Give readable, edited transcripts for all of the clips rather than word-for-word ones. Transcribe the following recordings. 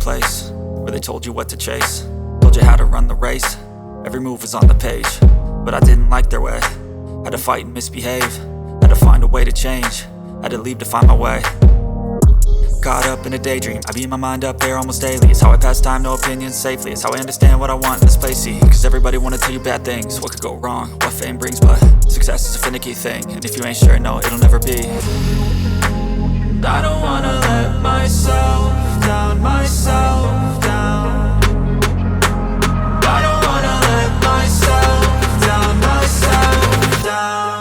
place where they told you what to chase, told you how to run the race. Every move was on the page, but I didn't like their way. Had to fight and misbehave, had to find a way to change, had to leave to find my way. Caught up in a daydream, I beat my mind up there almost daily. It's how I pass time, no opinions safely. It's how I understand what I want in this place, see. Cause everybody wanna tell you bad things, what could go wrong, what fame brings. But success is a finicky thing, and if you ain't sure, no, it'll never be. I don't wanna let myself down, myself down. I don't wanna let myself down, myself down.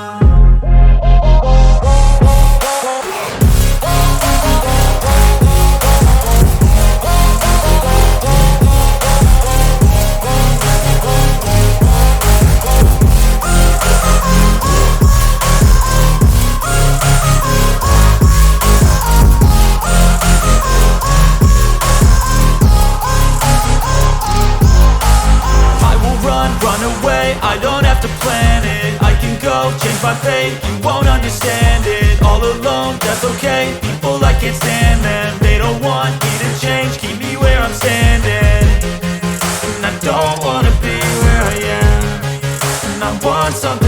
Run away, I don't have to plan it. I can go, change my fate, you won't understand it. All alone, that's okay, people I can't stand them. They don't want me to change, keep me where I'm standing. And I don't wanna be where I am, and I want something